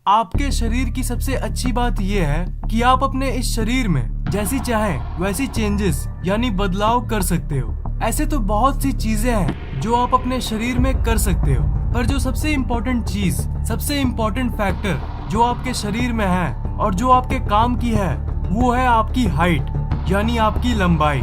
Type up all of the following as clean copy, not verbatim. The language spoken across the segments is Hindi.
आपके शरीर की सबसे अच्छी बात यह है कि आप अपने इस शरीर में जैसी चाहें वैसी चेंजेस यानी बदलाव कर सकते हो। ऐसे तो बहुत सी चीजें हैं जो आप अपने शरीर में कर सकते हो, पर जो सबसे इम्पोर्टेंट चीज, सबसे इम्पोर्टेंट फैक्टर जो आपके शरीर में है और जो आपके काम की है वो है आपकी हाइट यानी आपकी लंबाई।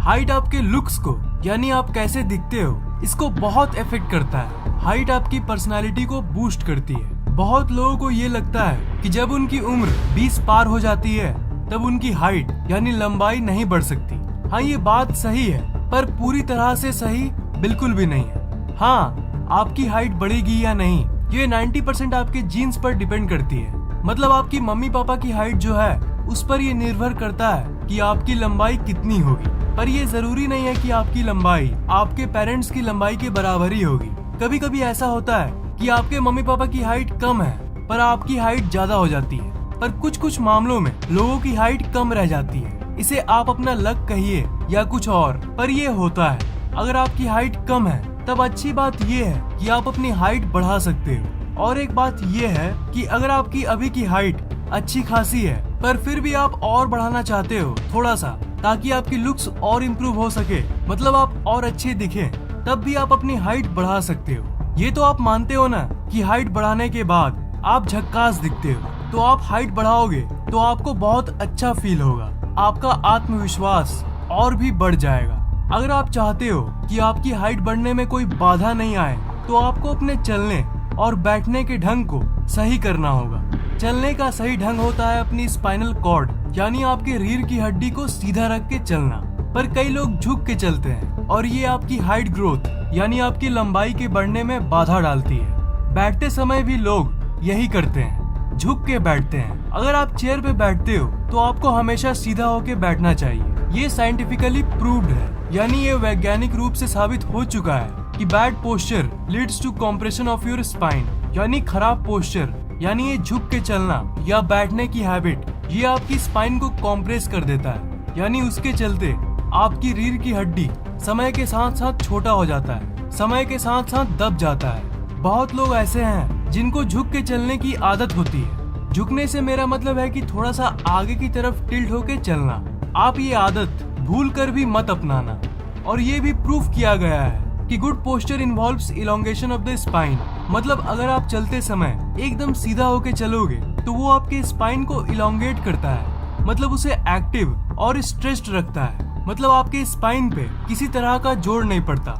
हाइट आपके लुक्स को यानी आप कैसे दिखते हो इसको बहुत इफेक्ट करता है। हाइट आपकी पर्सनालिटी को बूस्ट करती है। बहुत लोगों को ये लगता है कि जब उनकी उम्र 20 पार हो जाती है तब उनकी हाइट यानी लंबाई नहीं बढ़ सकती। हाँ, ये बात सही है, पर पूरी तरह से सही बिल्कुल भी नहीं है। हाँ, आपकी हाइट बढ़ेगी या नहीं ये 90% आपके जीन्स पर डिपेंड करती है। मतलब आपकी मम्मी पापा की हाइट जो है उस पर ये निर्भर करता है कि आपकी लंबाई कितनी होगी। पर ये जरूरी नहीं है कि आपकी लंबाई आपके पेरेंट्स की लंबाई के बराबर ही होगी। कभी कभी ऐसा होता है कि आपके मम्मी पापा की हाइट कम है पर आपकी हाइट ज्यादा हो जाती है। पर कुछ मामलों में लोगों की हाइट कम रह जाती है। इसे आप अपना लक कहिए या कुछ और, पर ये होता है। अगर आपकी हाइट कम है तब अच्छी बात ये है कि आप अपनी हाइट बढ़ा सकते हो। और एक बात ये है कि अगर आपकी अभी की हाइट अच्छी खासी है पर फिर भी आप और बढ़ाना चाहते हो थोड़ा सा, ताकि आपकी लुक्स और इम्प्रूव हो सके, मतलब आप और अच्छे दिखें, तब भी आप अपनी हाइट बढ़ा सकते हो। ये तो आप मानते हो ना कि हाइट बढ़ाने के बाद आप झक्कास दिखते हो, तो आप हाइट बढ़ाओगे तो आपको बहुत अच्छा फील होगा, आपका आत्मविश्वास और भी बढ़ जाएगा। अगर आप चाहते हो कि आपकी हाइट बढ़ने में कोई बाधा नहीं आए तो आपको अपने चलने और बैठने के ढंग को सही करना होगा। चलने का सही ढंग होता है अपनी स्पाइनल कॉर्ड यानी आपके रीढ़ की हड्डी को सीधा रख के चलना। पर कई लोग झुक के चलते हैं और ये आपकी हाइट ग्रोथ यानी आपकी लंबाई के बढ़ने में बाधा डालती है। बैठते समय भी लोग यही करते हैं, झुक के बैठते हैं। अगर आप चेयर पे बैठते हो तो आपको हमेशा सीधा होके बैठना चाहिए। ये साइंटिफिकली प्रूव्ड है, यानी ये वैज्ञानिक रूप से साबित हो चुका है कि bad posture leads to compression of your spine, यानी खराब पोस्चर यानी ये झुक के चलना या बैठने की हैबिट ये आपकी स्पाइन को कॉम्प्रेस कर देता है, यानी उसके चलते आपकी रीढ़ की हड्डी समय के साथ साथ छोटा हो जाता है, समय के साथ साथ दब जाता है। बहुत लोग ऐसे हैं जिनको झुक के चलने की आदत होती है। झुकने से मेरा मतलब है कि थोड़ा सा आगे की तरफ टिल्ट होके चलना। आप ये आदत भूल कर भी मत अपनाना। और ये भी प्रूफ किया गया है कि good posture involves elongation of the spine. मतलब अगर आप चलते समय एकदम सीधा होके चलोगे तो वो आपके स्पाइन को इलोंगेट करता है, मतलब उसे एक्टिव और स्ट्रेच्ड रखता है। मतलब आपके स्पाइन पे किसी तरह का जोर नहीं पड़ता।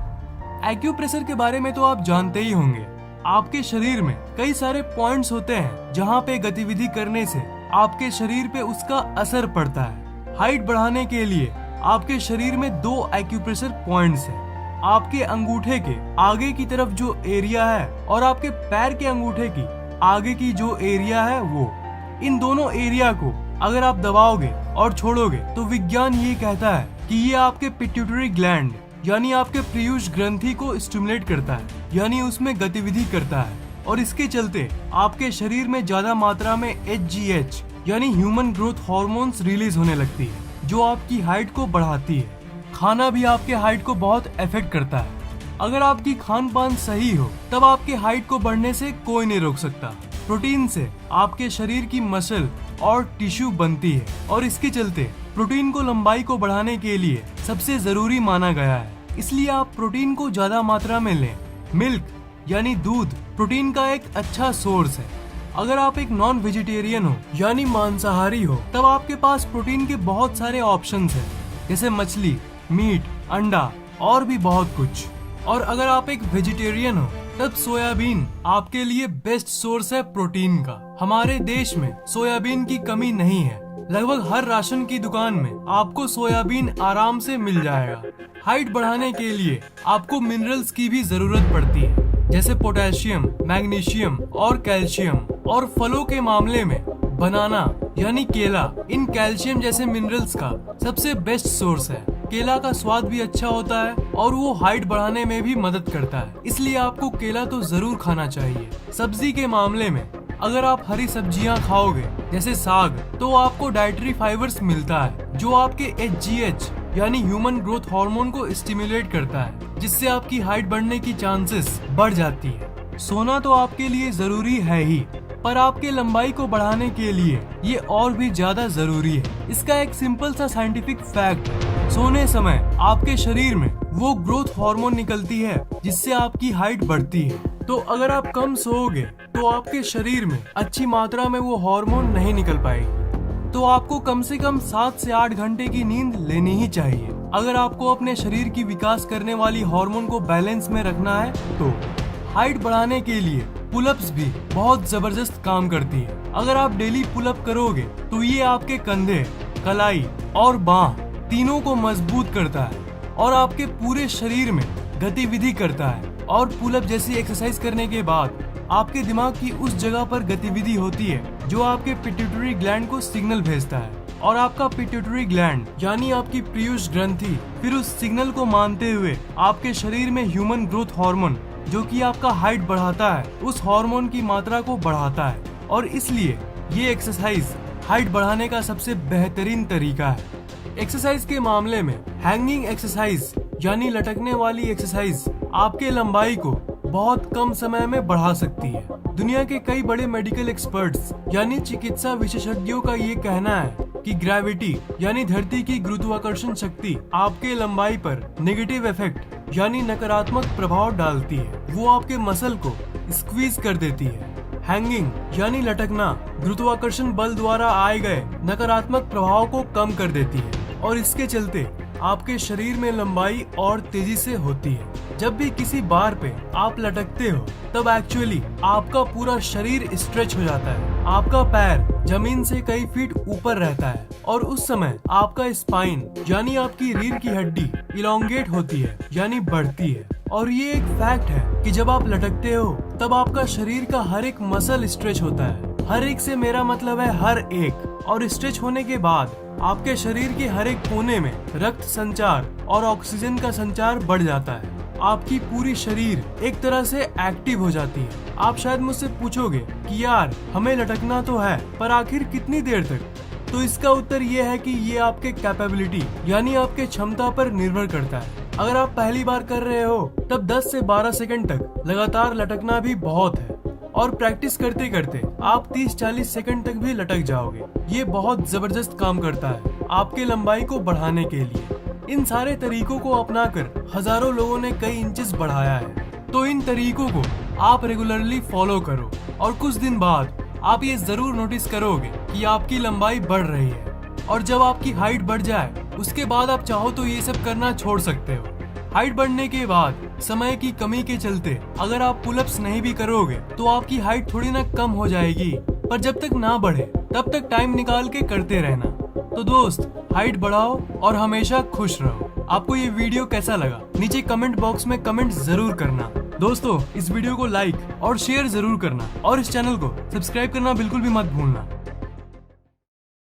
एक्यूप्रेशर के बारे में तो आप जानते ही होंगे। आपके शरीर में कई सारे पॉइंट्स होते हैं जहाँ पे गतिविधि करने से आपके शरीर पे उसका असर पड़ता है। हाइट बढ़ाने के लिए आपके शरीर में 2 एक्यूप्रेशर पॉइंट्स हैं। आपके अंगूठे के आगे की तरफ जो एरिया है और आपके पैर के अंगूठे की आगे की जो एरिया है वो, इन दोनों एरिया को अगर आप दबाओगे और छोड़ोगे तो विज्ञान ये कहता है कि ये आपके पिट्यूटरी ग्लैंड यानी आपके पीयूष ग्रंथि को स्टिमुलेट करता है, यानी उसमें गतिविधि करता है। और इसके चलते आपके शरीर में ज्यादा मात्रा में HGH यानी ह्यूमन ग्रोथ हार्मोन्स रिलीज होने लगती है, जो आपकी हाइट को बढ़ाती है। खाना भी आपके हाइट को बहुत इफेक्ट करता है। अगर आपकी खान पान सही हो तब आपके हाइट को बढ़ने से कोई नहीं रोक सकता। प्रोटीन से आपके शरीर की मसल और टिश्यू बनती है और इसके चलते प्रोटीन को लंबाई को बढ़ाने के लिए सबसे जरूरी माना गया है। इसलिए आप प्रोटीन को ज्यादा मात्रा में लें। मिल्क यानी दूध प्रोटीन का एक अच्छा सोर्स है। अगर आप एक नॉन वेजिटेरियन हो यानी मांसाहारी हो तब आपके पास प्रोटीन के बहुत सारे ऑप्शंस हैं, जैसे मछली, मीट, अंडा और भी बहुत कुछ। और अगर आप एक वेजिटेरियन हो तब सोयाबीन आपके लिए बेस्ट सोर्स है प्रोटीन का। हमारे देश में सोयाबीन की कमी नहीं है। लगभग हर राशन की दुकान में आपको सोयाबीन आराम से मिल जाएगा। हाइट बढ़ाने के लिए आपको मिनरल्स की भी जरूरत पड़ती है, जैसे पोटेशियम, मैग्नीशियम और कैल्शियम। और फलों के मामले में बनाना यानी केला इन कैल्शियम जैसे मिनरल्स का सबसे बेस्ट सोर्स है। केला का स्वाद भी अच्छा होता है और वो हाइट बढ़ाने में भी मदद करता है, इसलिए आपको केला तो जरूर खाना चाहिए। सब्जी के मामले में अगर आप हरी सब्जियां खाओगे जैसे साग तो आपको डाइटरी फाइबर्स मिलता है, जो आपके HGH यानी ह्यूमन ग्रोथ हार्मोन को स्टिमुलेट करता है, जिससे आपकी हाइट बढ़ने की चांसेस बढ़ जाती है। सोना तो आपके लिए जरूरी है ही, पर आपके लंबाई को बढ़ाने के लिए ये और भी ज्यादा जरूरी है। इसका एक सिंपल सा साइंटिफिक फैक्ट है, सोने समय आपके शरीर में वो ग्रोथ हार्मोन निकलती है जिससे आपकी हाइट बढ़ती है। तो अगर आप कम सोओगे तो आपके शरीर में अच्छी मात्रा में वो हार्मोन नहीं निकल पाएगी। तो आपको कम से कम 7 से 8 घंटे की नींद लेनी ही चाहिए अगर आपको अपने शरीर की विकास करने वाली हार्मोन को बैलेंस में रखना है। तो हाइट बढ़ाने के लिए पुलअप्स भी बहुत जबरदस्त काम करती है। अगर आप डेली पुलअप करोगे तो ये आपके कंधे, कलाई और बाह तीनों को मजबूत करता है और आपके पूरे शरीर में गतिविधि करता है। और पुलअप जैसी एक्सरसाइज करने के बाद आपके दिमाग की उस जगह पर गतिविधि होती है जो आपके पिट्यूटरी ग्लैंड को सिग्नल भेजता है और आपका पिट्यूटरी ग्लैंड यानी आपकी पीयूष ग्रंथि फिर उस सिग्नल को मानते हुए आपके शरीर में ह्यूमन ग्रोथ हार्मोन जो कि आपका हाइट बढ़ाता है उस हार्मोन की मात्रा को बढ़ाता है। और इसलिए ये एक्सरसाइज हाइट बढ़ाने का सबसे बेहतरीन तरीका है। एक्सरसाइज के मामले में हैंगिंग एक्सरसाइज यानी लटकने वाली एक्सरसाइज आपके लंबाई को बहुत कम समय में बढ़ा सकती है। दुनिया के कई बड़े मेडिकल एक्सपर्ट्स यानी चिकित्सा विशेषज्ञों का ये कहना है कि ग्रेविटी यानी धरती की गुरुत्वाकर्षण शक्ति आपके लंबाई पर नेगेटिव इफेक्ट यानी नकारात्मक प्रभाव डालती है। वो आपके मसल को स्क्वीज कर देती है। हैंगिंग यानी लटकना गुरुत्वाकर्षण बल द्वारा आए गए नकारात्मक प्रभाव को कम कर देती है और इसके चलते आपके शरीर में लंबाई और तेजी से होती है। जब भी किसी बार पे आप लटकते हो तब एक्चुअली आपका पूरा शरीर स्ट्रेच हो जाता है। आपका पैर जमीन से कई फीट ऊपर रहता है और उस समय आपका स्पाइन यानी आपकी रीढ़ की हड्डी इलोंगेट होती है यानी बढ़ती है। और ये एक फैक्ट है कि जब आप लटकते हो तब आपका शरीर का हर एक मसल स्ट्रेच होता है। हर एक से मेरा मतलब है हर एक। और स्ट्रेच होने के बाद आपके शरीर के हर एक कोने में रक्त संचार और ऑक्सीजन का संचार बढ़ जाता है। आपकी पूरी शरीर एक तरह से एक्टिव हो जाती है। आप शायद मुझसे पूछोगे कि यार हमें लटकना तो है पर आखिर कितनी देर तक? तो इसका उत्तर ये है कि ये आपके कैपेबिलिटी यानी आपके क्षमता पर निर्भर करता है। अगर आप पहली बार कर रहे हो तब 10 से 12 सेकंड तक लगातार लटकना भी बहुत है और प्रैक्टिस करते करते आप 30-40 सेकंड तक भी लटक जाओगे। ये बहुत जबरदस्त काम करता है आपके लंबाई को बढ़ाने के लिए। इन सारे तरीकों को अपनाकर हजारों लोगों ने कई इंचेस बढ़ाया है। तो इन तरीकों को आप रेगुलरली फॉलो करो और कुछ दिन बाद आप ये जरूर नोटिस करोगे कि आपकी लंबाई बढ़ रही है। और जब आपकी हाइट बढ़ जाए उसके बाद आप चाहो तो ये सब करना छोड़ सकते हो। हाइट बढ़ने के बाद समय की कमी के चलते अगर आप पुलअप्स नहीं भी करोगे तो आपकी हाइट थोड़ी ना कम हो जाएगी, पर जब तक ना बढ़े तब तक टाइम निकाल के करते रहना। तो दोस्त हाइट बढ़ाओ और हमेशा खुश रहो। आपको ये वीडियो कैसा लगा नीचे कमेंट बॉक्स में कमेंट जरूर करना। दोस्तों इस वीडियो को लाइक और शेयर जरूर करना और इस चैनल को सब्सक्राइब करना बिल्कुल भी मत भूलना।